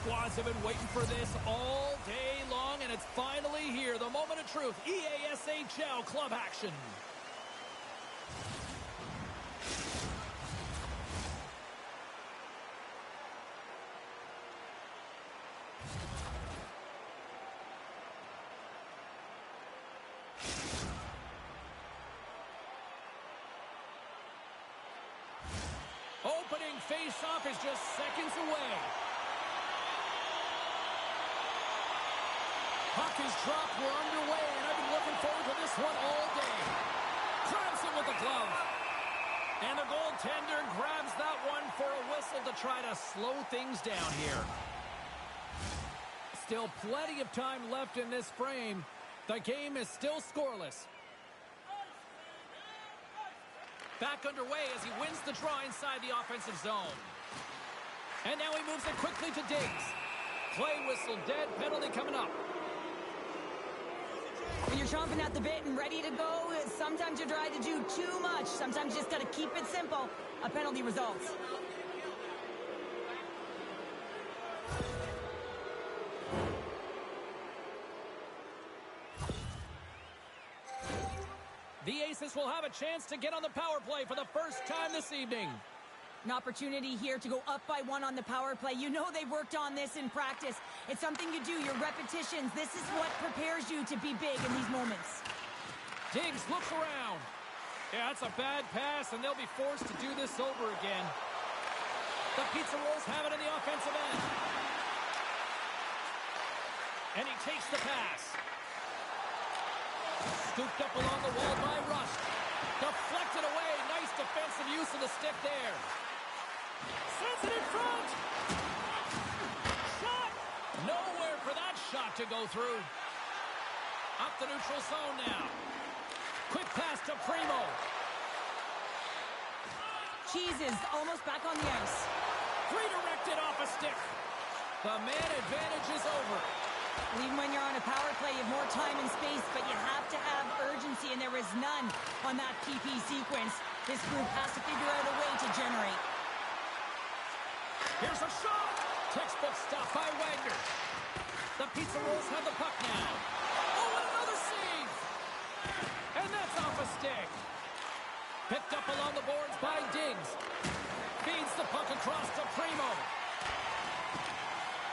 squads have been waiting for this all day long, and it's finally here. The moment of truth. EASHL Club action. Opening face-off is just seconds away. Puck is dropped. We're underway, and I've been looking forward to this one all day. Grabs it with the glove. And the goaltender grabs that one for a whistle to try to slow things down here. Still plenty of time left in this frame. The game is still scoreless. Back underway as he wins the draw inside the offensive zone. And now he moves it quickly to Diggs. Play whistle dead, penalty coming up. When you're chomping at the bit and ready to go, sometimes you try to do too much. Sometimes you just got to keep it simple. A penalty results. The Aces will have a chance to get on the power play for the first time this evening. An opportunity here to go up by 1 on the power play. You know they've worked on this in practice. It's something you do, your repetitions. This is what prepares you to be big in these moments. Diggs looks around. Yeah, that's a bad pass, and they'll be forced to do this over again. The Pizza Rolls have it in the offensive end. And he takes the pass. Scooped up along the wall by Rust. Deflected away. Nice defensive use of the stick there. Sends it in front. Shot. Nowhere for that shot to go through. Up the neutral zone now. Quick pass to Primo. Cheese is almost back on the ice. Redirected off a stick. The man advantage is over. Even when you're on a power play, you have more time and space, but you have to have urgency, and there is none on that PP sequence. This group has to figure out a way to generate. Here's a shot. Textbook stop by Wagner. The Pizza Rolls have the puck now. Oh, and another save. And that's off a stick. Picked up along the boards by Diggs. Feeds the puck across to Primo.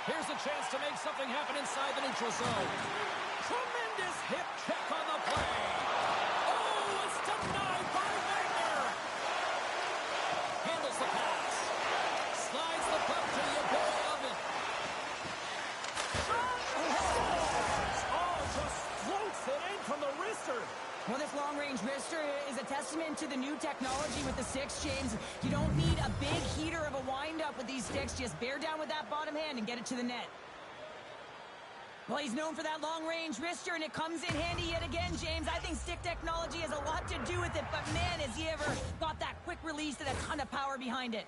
Here's a chance to make something happen inside the neutral zone. Tremendous hip check on the play. Oh, it's denied by Wagner. Handles the pass. Slides the puck to the ability of it. Shot! Oh, just floats it in from the wrister. Well, this long-range wrister is a testament to the new technology with the sticks, James. You don't need a big heater of a wind-up with these sticks. Just bear down with that bottom hand and get it to the net. Well, he's known for that long-range wrister, and it comes in handy yet again, James. I think stick technology has a lot to do with it, but man, has he ever got that quick release and a ton of power behind it.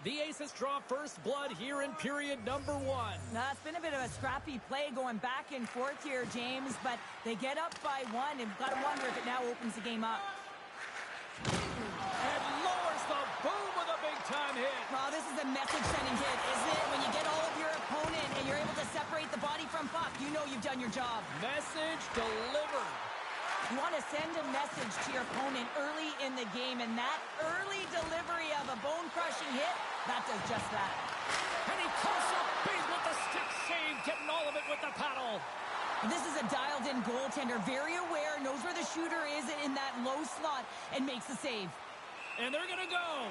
The Aces draw first blood here in period number 1. Now, it's been a bit of a scrappy play going back and forth here, James, but they get up by 1, and got to wonder if it now opens the game up. And lowers the boom with a big-time hit. Well, this is a message-sending hit, isn't it? When you get all of your opponent and you're able to separate the body from puck, you know you've done your job. Message delivered. You want to send a message to your opponent early in the game, and that early delivery of a bone-crushing hit, that does just that. And he comes up big with the stick save, getting all of it with the paddle. This is a dialed-in goaltender, very aware, knows where the shooter is in that low slot, and makes the save. And they're going to go.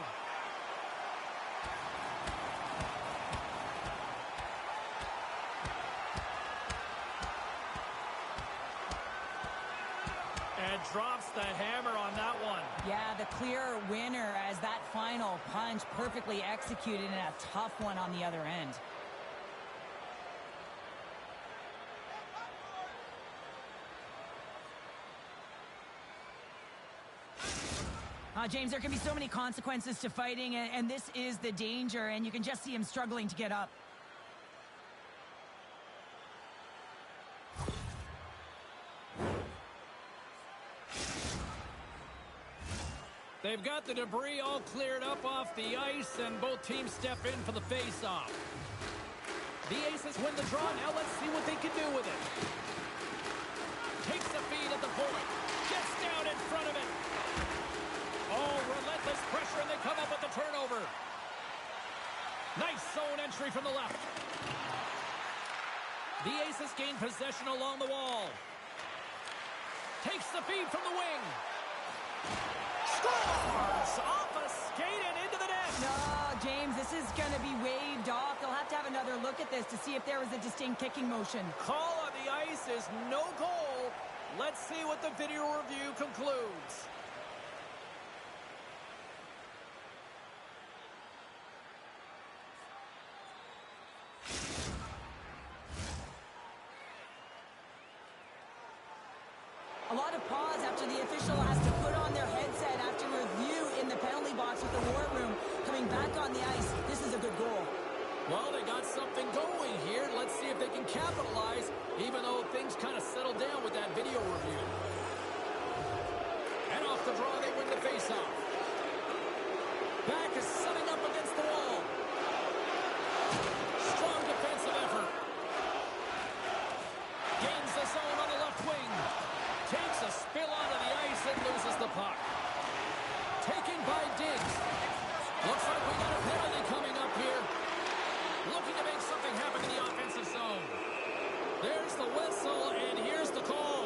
And drops the hammer on that one. Yeah, the clear winner as that final punch perfectly executed and a tough one on the other end. James, there can be so many consequences to fighting, and this is the danger, and you can just see him struggling to get up. They've got the debris all cleared up off the ice, and both teams step in for the face-off. The Aces win the draw. Now let's see what they can do with it. Takes the feed at the point. Gets down in front of it. Oh, relentless pressure, and they come up with the turnover. Nice zone entry from the left. The Aces gain possession along the wall. Takes the feed from the wing. Scores! Off a skate and into the net. No, James, this is going to be waved off. They'll have to have another look at this to see if there was a distinct kicking motion. Call on the ice is no goal. Let's see what the video review concludes. A lot of pause after the official has to put on their headset after review in the penalty box with the war room. Coming back on the ice, this is a good goal. Well, they got something going here. Let's see if they can capitalize, even though things kind of settled down with that video review. And off the draw, they win the faceoff. Back is setting up against the wall. Strong defensive effort. Gains the zone on the left wing. Takes a spill onto the ice and loses the puck. Taken by Diggs. Looks like we got a penalty coming up here. Looking to make something happen in the offensive zone. There's the whistle, and here's the call.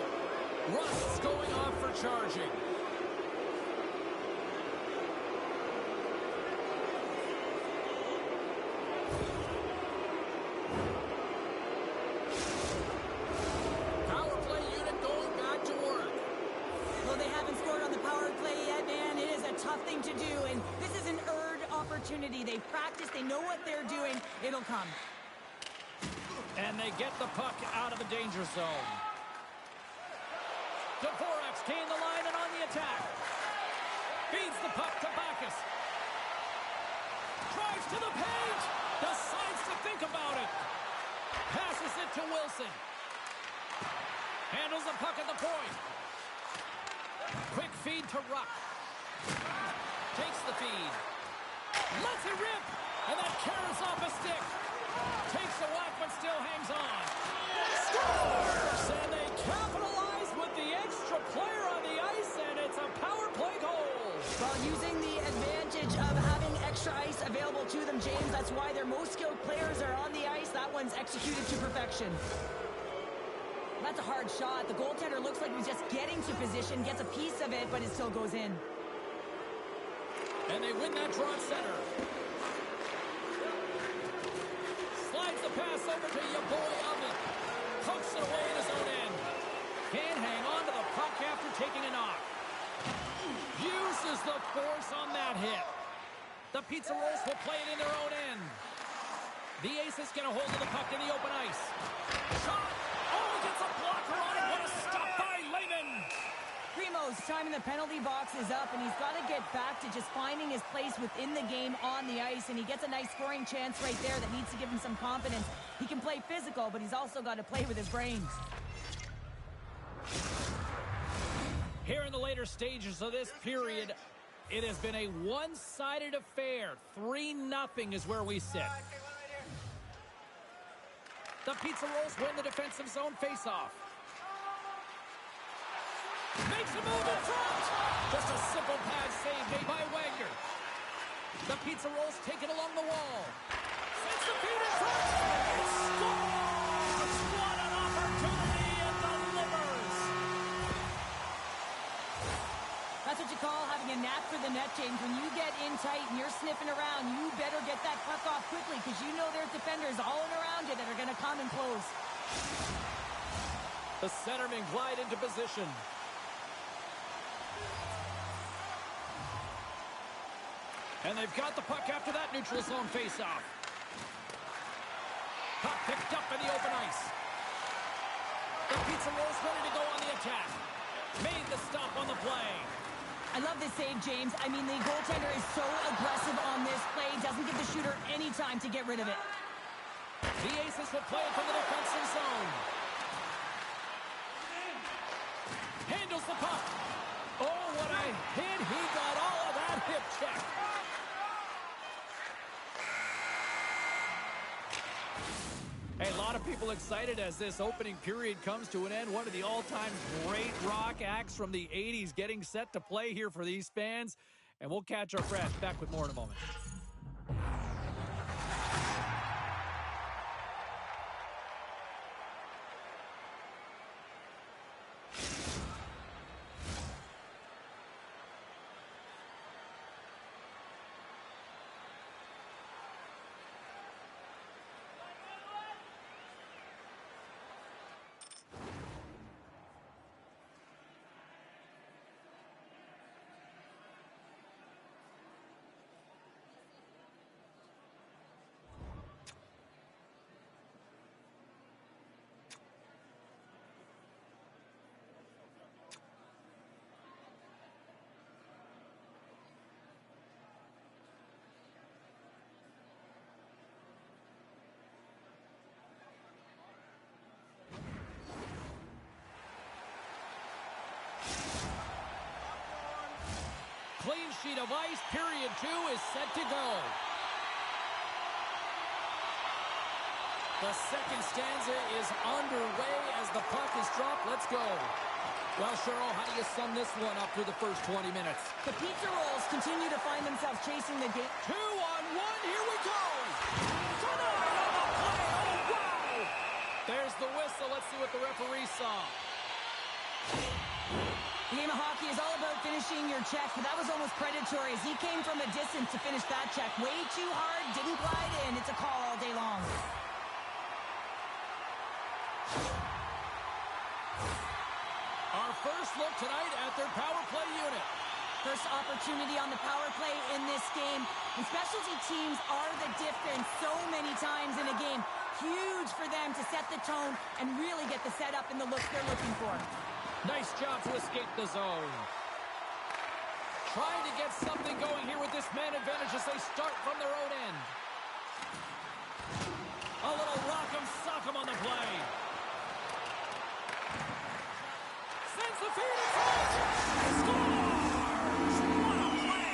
Rust's going off for charging. Power play unit going back to work. Well, they haven't scored on the power play yet, man. It is a tough thing to do, and this is an earned opportunity. They practice, they know what they're doing. It'll come. And they get the puck out of the danger zone. Dvorak's gained the line and on the attack. Feeds the puck to Backus. Drives to the paint. Decides to think about it. Passes it to Wilson. Handles the puck at the point. Quick feed to Ruck. Takes the feed. Lets it rip. And that carries off a stick. Takes a whack but still hangs on. Scores! And they capitalize with the extra player on the ice, and it's a power play goal. Well, using the advantage of having extra ice available to them, James, that's why their most skilled players are on the ice. That one's executed to perfection. That's a hard shot. The goaltender looks like he's just getting to position, gets a piece of it, but it still goes in. And they win that draw at center. Slides the pass over to your boy Oven. Pokes it away in his own end. Can't hang on to the puck after taking a knock. Uses the force on that hit. The Pizza Rolls will play it in their own end. The Aces get a hold of the puck in the open ice. Shot! Oh, gets a blocker on it. What a stop by Lehman! Primo's time in the penalty box is up, and he's got to get back to just finding his place within the game on the ice, and he gets a nice scoring chance right there that needs to give him some confidence. He can play physical, but he's also got to play with his brains. Here in the later stages of this period, it has been a one-sided affair. 3-0 is where we sit. The Pizza Rolls win the defensive zone face-off. Makes a move in front. Just a simple pad save made by Wagner. The Pizza Rolls take it along the wall. Sends the feed in front. It scores! What an opportunity it delivers. That's what you call having a knack for the net, James. When you get in tight and you're sniffing around, you better get that puck off quickly because you know there's defenders all around you that are going to come and close. The centermen glide into position. And they've got the puck after that neutral zone face-off. Puck picked up in the open ice. The Pizza Rolls ready to go on the attack. Made the stop on the play. I love this save, James. I mean, the goaltender is so aggressive on this play. Doesn't give the shooter any time to get rid of it. The Aces will play it from the defensive zone. Handles the puck. Oh, what a hit. He got all of that hip check. Hey, a lot of people excited as this opening period comes to an end. One of the all-time great rock acts from the 80s getting set to play here for these fans. And we'll catch our breath. Back with more in a moment. Clean sheet of ice. Period 2 is set to go. The second stanza is underway as the puck is dropped. Let's go. Well, Cheryl, how do you sum this one up through the first 20 minutes? The Pizza Rolls continue to find themselves chasing the game. 2-on-1. Here we go. Tonight on the play. Oh, wow. There's the whistle. Let's see what the referee saw. The game of hockey is all about finishing your checks, but that was almost predatory as he came from a distance to finish that check. Way too hard, didn't glide in. It's a call all day long. Our first look tonight at their power play unit. First opportunity on the power play in this game. And specialty teams are the difference so many times in a game. Huge for them to set the tone and really get the setup and the look they're looking for. Nice job to escape the zone. Trying to get something going here with this man advantage as they start from their own end. A little rock'em sock'em on the play. Sends the feed inside. Scores! What a play!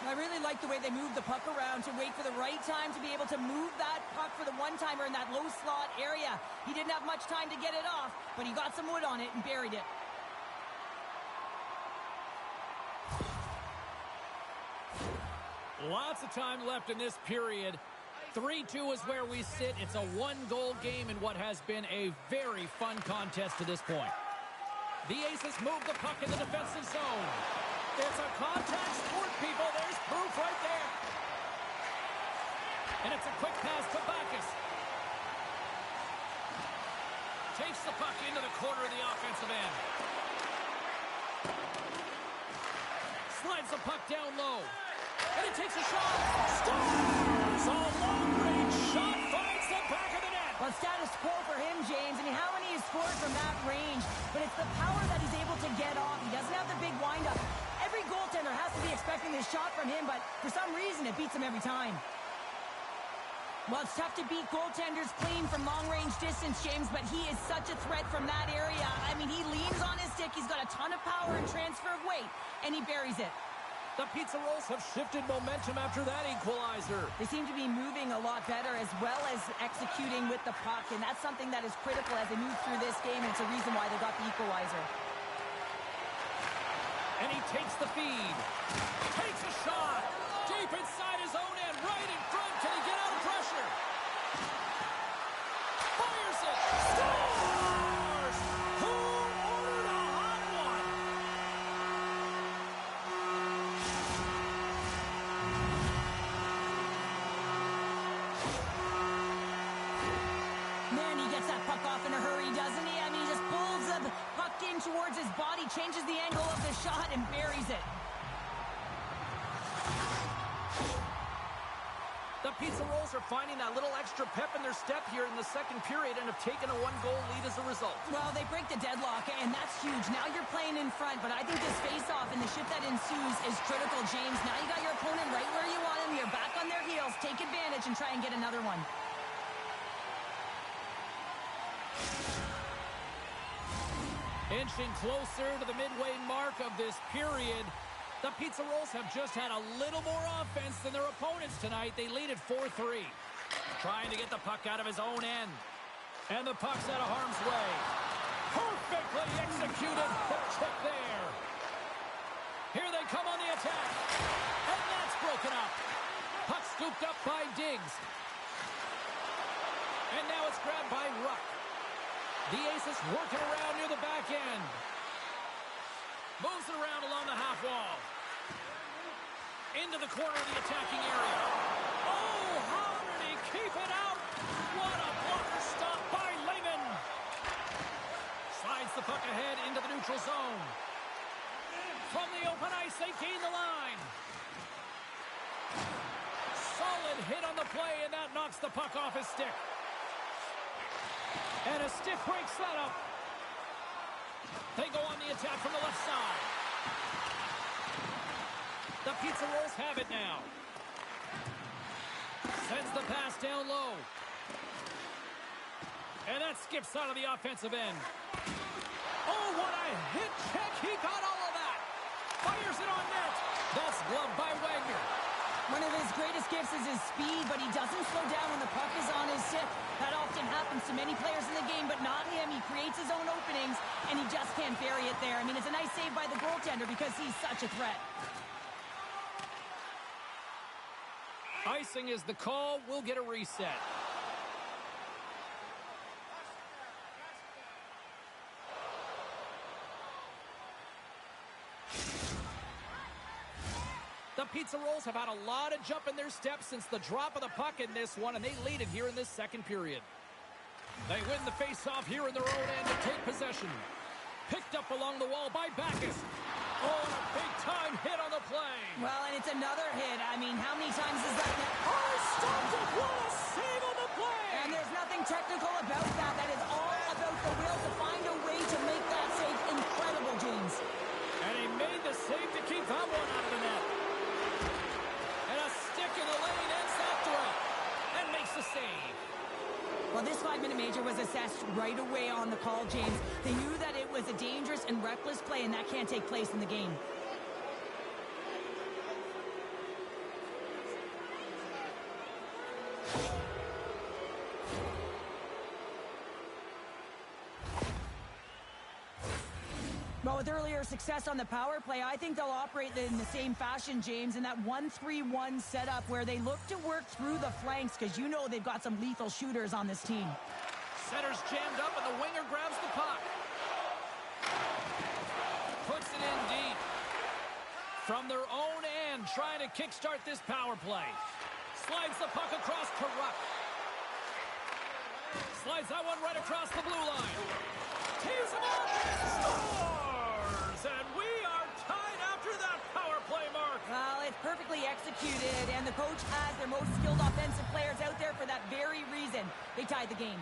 I really like the way they moved the puck around to wait for the right time to be able to move that puck for the one-timer in that low slot area. He didn't have much time to get it off, but he got some wood on it and buried it. Lots of time left in this period. 3-2 is where we sit. It's a one-goal game in what has been a very fun contest to this point. The Aces move the puck in the defensive zone. It's a contact sport, people. There's proof right there. And it's a quick pass to Backus. Takes the puck into the corner of the offensive end. Slides the puck down low. And he takes a shot. Scores! A long-range shot finds the back of the net. Well, status quo for him, James. I mean, how many has scored from that range? But it's the power that he's able to get off. He doesn't have the big windup. Every goaltender has to be expecting this shot from him, but for some reason it beats him every time. Well, it's tough to beat goaltenders clean from long-range distance, James, but he is such a threat from that area. I mean, he leans on his stick, he's got a ton of power and transfer of weight, and he buries it. The Pizza Rolls have shifted momentum after that equalizer. They seem to be moving a lot better as well as executing with the puck, and that's something that is critical as they move through this game, and it's a reason why they got the equalizer. And he takes the feed. Takes a shot. Deep inside his own end. Right in front. Can he get out of pressure? Fires it. Scores! Who ordered a hot one? Man, he gets that puck off in a hurry, doesn't he? I mean, he just pulls the puck in towards his body, changes the angle of the shot, and buries it. The Pizza Rolls are finding that little extra pep in their step here in the second period and have taken a one-goal lead as a result. Well, they break the deadlock, and that's huge. Now you're playing in front, but I think this face-off and the shift that ensues is critical, James. Now you got your opponent right where you want him. You're back on their heels. Take advantage and try and get another one. Inching closer to the midway mark of this period. The Pizza Rolls have just had a little more offense than their opponents tonight. They lead at 4-3. Trying to get the puck out of his own end. And the puck's out of harm's way. Perfectly executed hook check there. Here they come on the attack. And that's broken up. Puck scooped up by Diggs. And now it's grabbed by Ruck. The Aces working around near the back end. Moves it around along the half wall. Into the corner of the attacking area. Oh, how did he keep it out? What a blocker stop by Lehman. Slides the puck ahead into the neutral zone. From the open ice, they gain the line. Solid hit on the play, and that knocks the puck off his stick. And a stiff breaks that up. They go on the attack from the left side. The Pizza Rolls have it now. Sends the pass down low. And that skips out of the offensive end. Oh, what a hit check. He got all of that. Fires it on net. That's gloved by Wagner. One of his greatest gifts is his speed, but he doesn't slow down when the puck is on his stick. That often happens to many players in the game, but not him. He creates his own openings, and he just can't bury it there. I mean, it's a nice save by the goaltender because he's such a threat. Icing is the call. We'll get a reset. The Pizza Rolls have had a lot of jump in their steps since the drop of the puck in this one, and they lead it here in this second period. They win the face-off here in their own end to take possession. Picked up along the wall by Backus. Oh, and a big-time hit on the play. Well, and it's another hit. I mean, how many times is that? Oh, stopped it. What a save on the play. And there's nothing technical about that. That is all about the will to find a way to make that save incredible, James. And he made the save to keep that one out of the net. And a stick in the lane ends that threat. And makes the save. Well, this 5-minute major was assessed right away on the call, James. They knew that it was a dangerous and reckless play, and that can't take place in the game. Well, with earlier success on the power play, I think they'll operate in the same fashion, James, in that 1-3-1 setup where they look to work through the flanks because you know they've got some lethal shooters on this team. Center's jammed up and the winger grabs the puck. Puts it in deep. From their own end, trying to kickstart this power play. Slides the puck across to Ruck. Slides that one right across the blue line. Tees him up. Scores! And we are tied after that power play, Mark. Well, it's perfectly executed, and the coach has their most skilled offensive players out there for that very reason. They tied the game.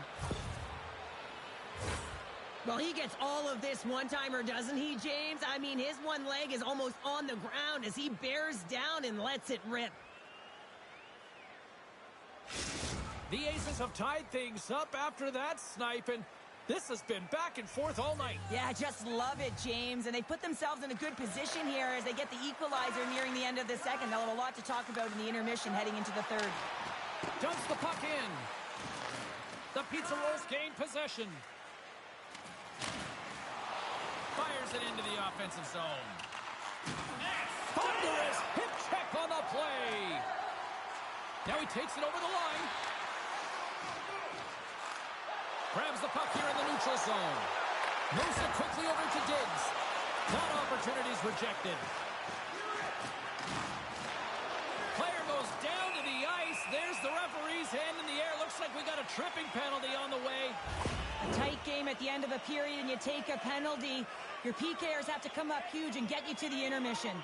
Well, he gets all of this one-timer, doesn't he, James? I mean, his one leg is almost on the ground as he bears down and lets it rip. The Aces have tied things up after that snipe, and this has been back and forth all night. Yeah, I just love it, James. And they put themselves in a good position here as they get the equalizer nearing the end of the second. They'll have a lot to talk about in the intermission heading into the third. Dumps the puck in. The Pizza Rolls gain possession. Fires it into the offensive zone. Thunderous hip check on the play. Now he takes it over the line. Grabs the puck here in the neutral zone. Moves it quickly over to Diggs. That opportunity's rejected. Player goes down to the ice. There's the referee's hand in the air. Looks like we got a tripping penalty on the way. A tight game at the end of a period and you take a penalty. Your PKers have to come up huge and get you to the intermission.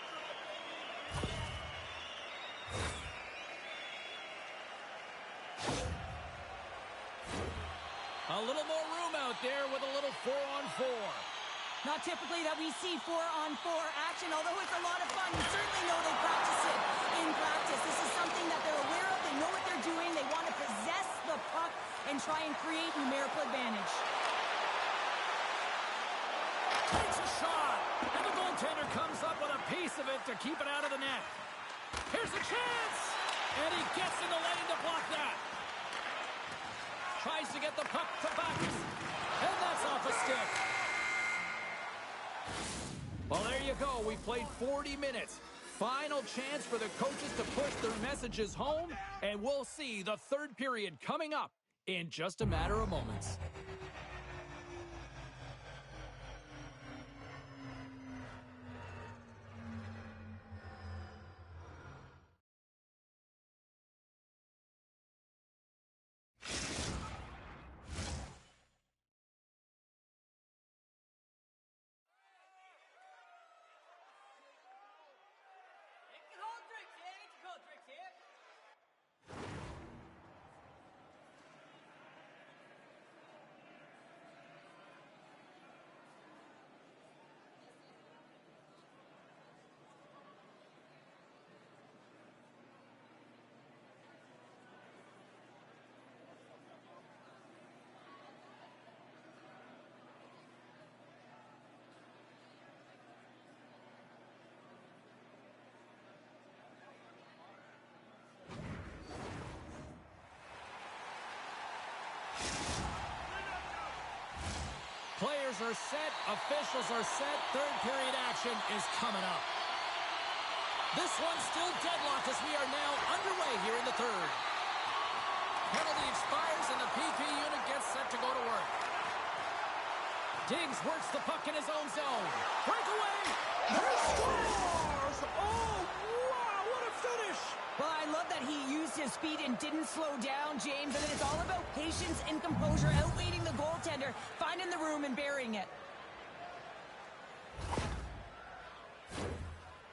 A little more room out there with a little 4-on-4. Not typically that we see 4-on-4 action, although it's a lot of fun. You certainly know they practice it in practice. This is something that they're aware of. They know what they're doing. They want to possess the puck and try and create numerical advantage. Takes a shot. And the goaltender comes up with a piece of it to keep it out of the net. Here's a chance. And he gets in the lane to block that. Tries to get the puck to Backus. And that's off a stick. Well, there you go. We played 40 minutes. Final chance for the coaches to push their messages home. And we'll see the third period coming up in just a matter of moments. Players are set, officials are set, third period action is coming up. This one's still deadlocked as we are now underway here in the third. Penalty expires and the PP unit gets set to go to work. Diggs works the puck in his own zone. Breakaway! He scores! Oh, wow, what a finish! Well, I love that he used his speed and didn't slow down, James. And then it's all about patience and composure, outweighing the goaltender, finding the room and burying it.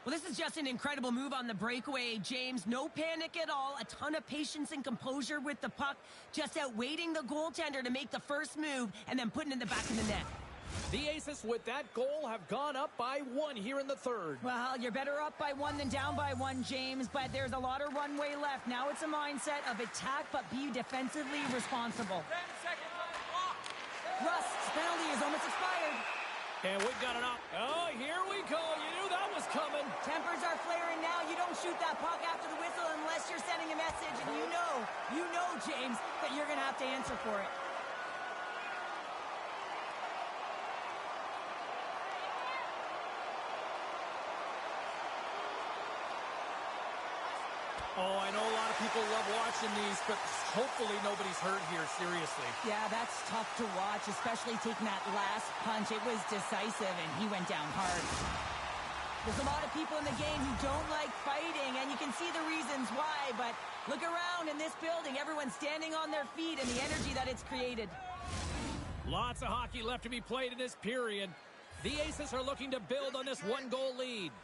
Well, this is just an incredible move on the breakaway, James. No panic at all. A ton of patience and composure with the puck. Just outweighing the goaltender to make the first move and then putting it in the back of the net. The Aces with that goal have gone up by 1 here in the third. Well, you're better up by 1 than down by 1, James, but there's a lot of runway left. Now it's a mindset of attack, but be defensively responsible. 10 seconds on the clock. Rust's penalty is almost expired. And we've got it up. Oh, here we go. You knew that was coming. Tempers are flaring now. You don't shoot that puck after the whistle unless you're sending a message, and you know, James, that you're going to have to answer for it. Oh, I know a lot of people love watching these, but hopefully nobody's hurt here, seriously. Yeah, that's tough to watch, especially taking that last punch. It was decisive, and he went down hard. There's a lot of people in the game who don't like fighting, and you can see the reasons why, but look around in this building. Everyone's standing on their feet and the energy that it's created. Lots of hockey left to be played in this period. The Aces are looking to build on this one-goal lead.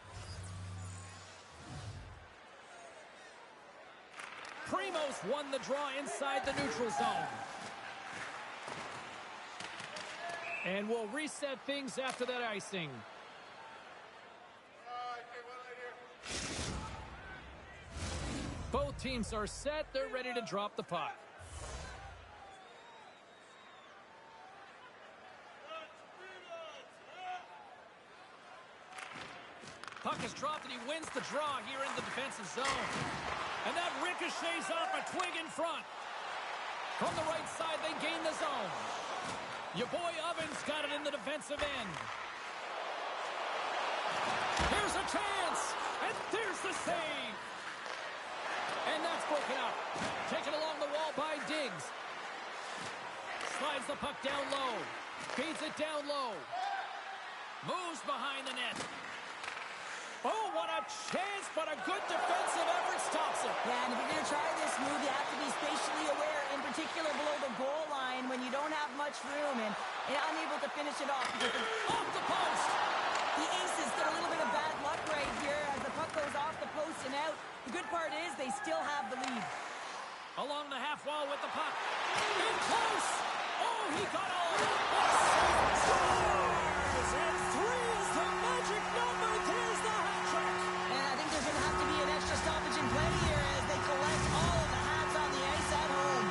Primo's won the draw inside the neutral zone. And we'll reset things after that icing. Both teams are set. They're ready to drop the puck. Puck is dropped and he wins the draw here in the defensive zone. And that ricochets off a twig in front. From the right side, they gain the zone. Your boy Ovens got it in the defensive end. Here's a chance. And there's the save. And that's broken up. Taken along the wall by Diggs. Slides the puck down low. Feeds it down low. Moves behind the net. Oh, what a chance, but a good defensive effort stops it. Yeah, and if you're going to try this move, you have to be spatially aware, in particular below the goal line when you don't have much room and unable to finish it off. Off the post! The Aces get a little bit of bad luck right here as the puck goes off the post and out. The good part is they still have the lead. Along the half wall with the puck. In close! Oh, he got all of it! What a save! Scores! And 3 is the magic number! There's the hat trick! And I think there's going to have to be an extra stoppage in play here as they collect all of the hats on the ice at home.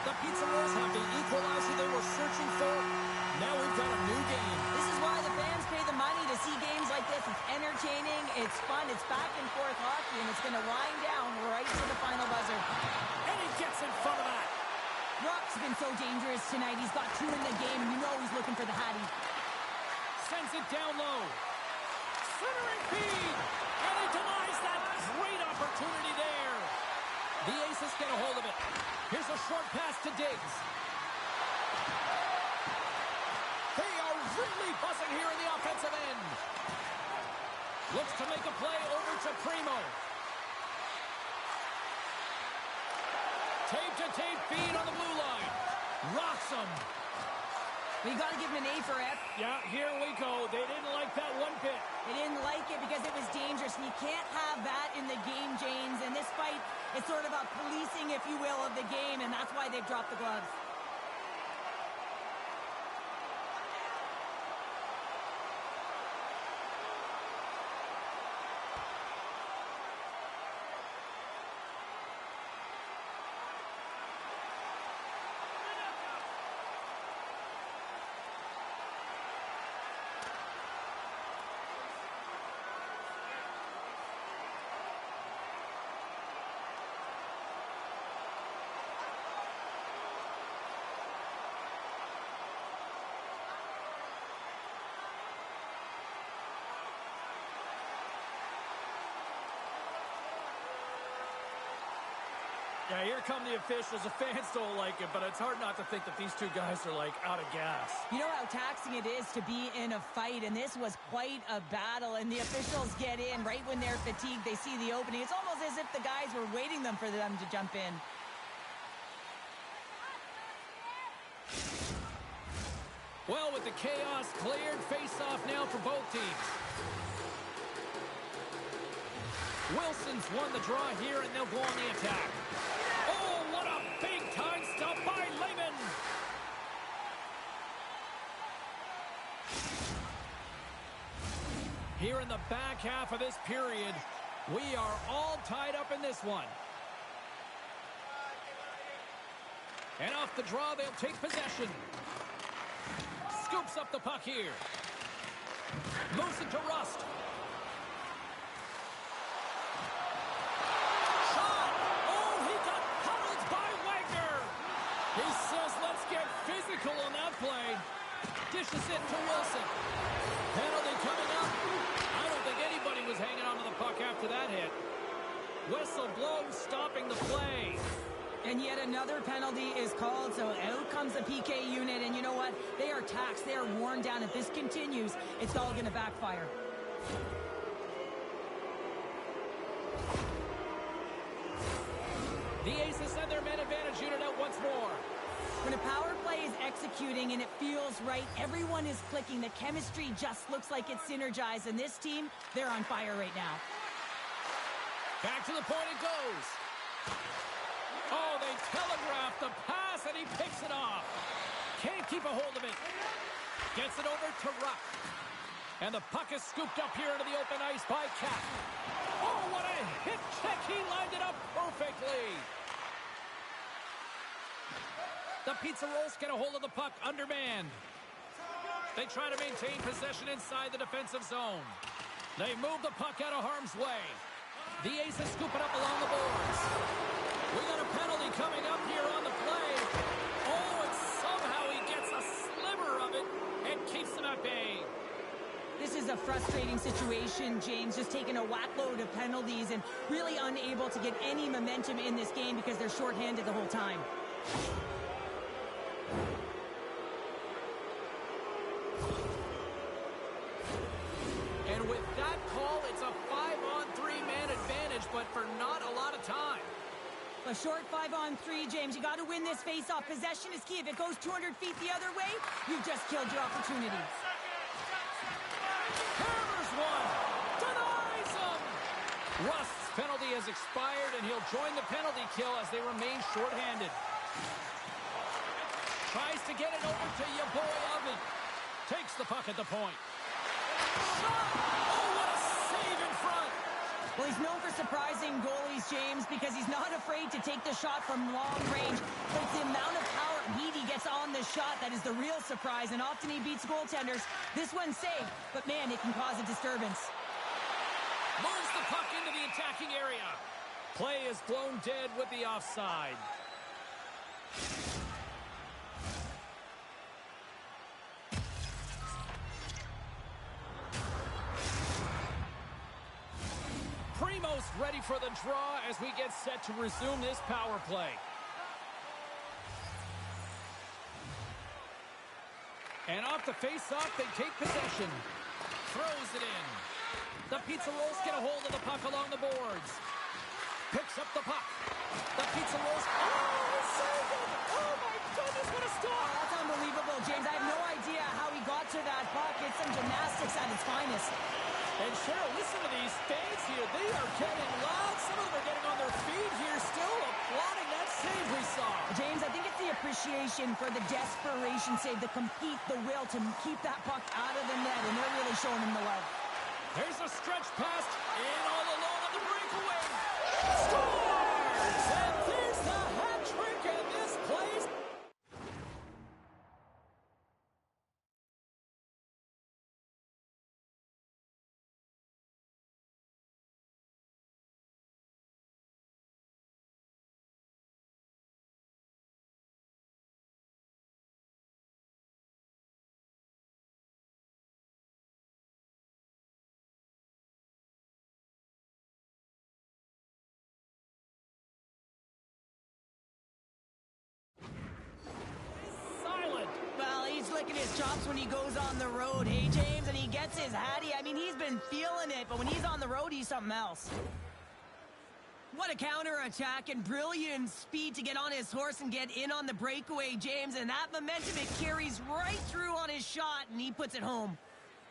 The Pizza Rolls have the equalizer they were searching for. Now we've got a new game. This is why the fans so dangerous tonight. He's got 2 in the game, and you know he's looking for the Hattie. Sends it down low. Centering feed. And he denies that great opportunity there. The Aces get a hold of it. Here's a short pass to Diggs. They are really buzzing here in the offensive end. Looks to make a play over to Primo. Tape-to-tape feed on the blue line. Rocks him. Well, you got to give him an A for F. Yeah, here we go. They didn't like that one bit. They didn't like it because it was dangerous, and you can't have that in the game, James. And this fight is sort of a policing, if you will, of the game, and that's why they've dropped the gloves. Yeah, here come the officials. The fans don't like it, but it's hard not to think that these two guys are, like, out of gas. You know how taxing it is to be in a fight, and this was quite a battle, and the officials get in right when they're fatigued. They see the opening. It's almost as if the guys were waiting for them to jump in. Well, with the chaos cleared, face-off now for both teams. Wilson's won the draw here, and they'll go on the attack. Oh, what a big-time stop by Lehman! Here in the back half of this period, we are all tied up in this one. And off the draw, they'll take possession. Scoops up the puck here. Moves it to Rust. Shot! Oh, he got pummeled by Wagner. He says, let's get physical on that play. Dishes it to Wilson. Penalty coming up. I don't think anybody was hanging on to the puck after that hit. Whistle blows, stopping the play. And yet another penalty is called, so out comes the PK unit, and you know what? They are taxed. They are worn down. If this continues, it's all going to backfire. The Aces have their man advantage unit out once more. When a power play is executing and it feels right, everyone is clicking. The chemistry just looks like it's synergized, and this team, they're on fire right now. Back to the point it goes. Oh, they telegraph the pass, and he picks it off. Can't keep a hold of it. Gets it over to Ruck. And the puck is scooped up here into the open ice by Cap. Oh, what a hit check. He lined it up perfectly. The Pizza Rolls get a hold of the puck, undermanned. They try to maintain possession inside the defensive zone. They move the puck out of harm's way. The Aces scoop it up along the boards. We got a penalty coming up here on the play. Oh, and somehow he gets a sliver of it and keeps them at bay. This is a frustrating situation, James, just taking a whackload of penalties and really unable to get any momentum in this game because they're shorthanded the whole time. And with that call, it's a 5-on-3 man advantage, but for not a lot of time. A short 5-on-3, James. You got to win this face-off. Possession is key. If it goes 200 feet the other way, you've just killed your opportunity. Hammers one. Denies him. Rust's penalty has expired, and he'll join the penalty kill as they remain shorthanded. Tries to get it over to your boy Oven. Takes the puck at the point. Shot! Oh, what a save in front! Well, he's known for surprising goalies, James, because he's not afraid to take the shot from long range. But it's the amount of power and heat he gets on the shot that is the real surprise. And often he beats goaltenders. This one's safe, but man, it can cause a disturbance. Moves the puck into the attacking area. Play is blown dead with the offside. Primo's ready for the draw as we get set to resume this power play. And off the face-off, they take possession. Throws it in. The Pizza Rolls get a hold of the puck along the boards. Picks up the puck. The Pizza Rolls. Oh, saved it! Oh, my goodness, what a stop! Oh, that's unbelievable, James. I have no idea how he got to that puck. It's some gymnastics at its finest. And Cheryl, listen to these fans here. They are getting loud. Some of them are getting on their feet here, still applauding that save we saw. James, I think it's the appreciation for the desperation save, the compete, the will to keep that puck out of the net, and they're really showing him the love. There's a stretch pass, in all alone on the breakaway. Scores! And there's the hat trick, and this plays. Licking his chops when he goes on the road, hey James, and he gets his hattie. I mean, he's been feeling it, but when he's on the road, he's something else. What a counter-attack and brilliant speed to get on his horse and get in on the breakaway, James, and that momentum, it carries right through on his shot, and he puts it home.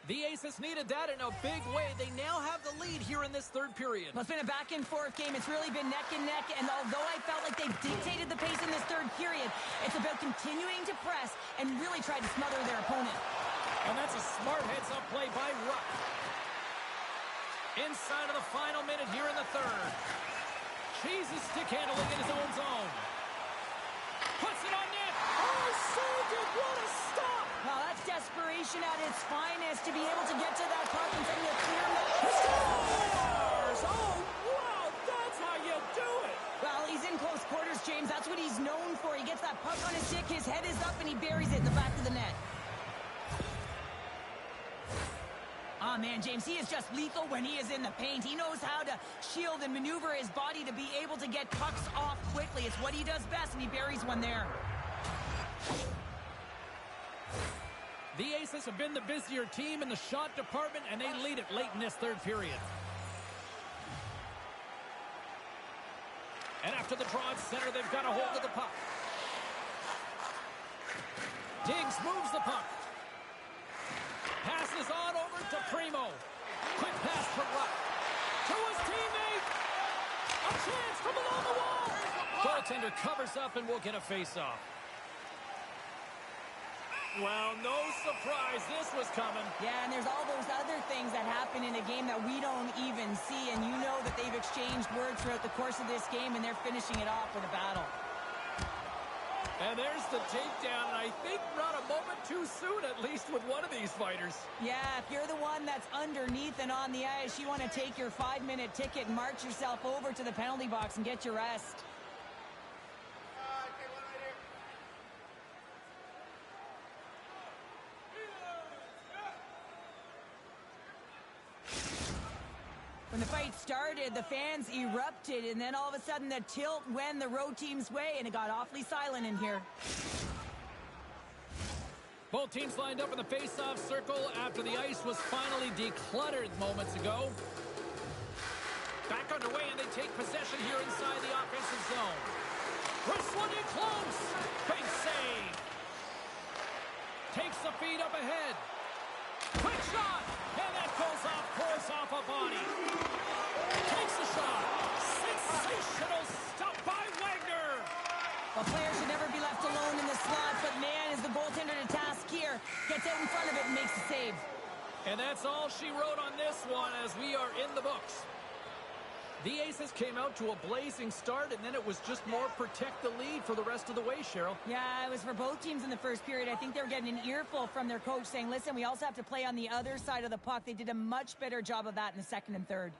The Aces needed that in a big way. They now have the lead here in this third period. Well, it's been a back-and-forth game. It's really been neck and neck, and although I felt like they've dictated the pace in this third period, it's about continuing to press and really try to smother their opponent. And that's a smart heads-up play by Ruck. Inside of the final minute here in the third. Cheese's stick handling in his own zone. Puts it on net. Oh, so good. What a stop. Well, that's desperation at its finest to be able to get to that puck and send a clear net. Scores! Oh, wow, that's how you do it. Well, he's in close quarters, James. That's what he's known for. He gets that puck on his stick, his head is up, and he buries it in the back of the net. Oh, man, James, he is just lethal when he is in the paint. He knows how to shield and maneuver his body to be able to get pucks off quickly. It's what he does best, and he buries one there. The Aces have been the busier team in the shot department, and they lead it late in this third period. And after the draw at center, they've got a hold of the puck. Diggs moves the puck. Passes on over to Primo. Quick pass to Ruck. To his teammate. A chance from along the wall. Goaltender covers up and will get a face-off. Well, no surprise. This was coming. Yeah, and there's all those other things that happen in a game that we don't even see, and you know that they've exchanged words throughout the course of this game, and they're finishing it off with a battle. And there's the takedown, and I think not a moment too soon, at least with one of these fighters. Yeah, if you're the one that's underneath and on the ice, you want to take your 5-minute ticket and march yourself over to the penalty box and get your rest. When the fight started, the fans erupted, and then all of a sudden the tilt went the road team's way, and it got awfully silent in here. Both teams lined up in the face-off circle after the ice was finally decluttered moments ago. Back underway, and they take possession here inside the offensive zone. This one in close. Big save. Takes the feed up ahead. Quick shot. And that goes off course off a body. Takes the shot. Sensational stop by Wagner. Well, players should never be left alone in the slot, but man, is the goaltender to task here. Gets out in front of it and makes the save. And that's all she wrote on this one as we are in the books. The Aces came out to a blazing start, and then it was just more protect the lead for the rest of the way, Cheryl. Yeah, it was for both teams in the first period. I think they were getting an earful from their coach saying, listen, we also have to play on the other side of the puck. They did a much better job of that in the second and third.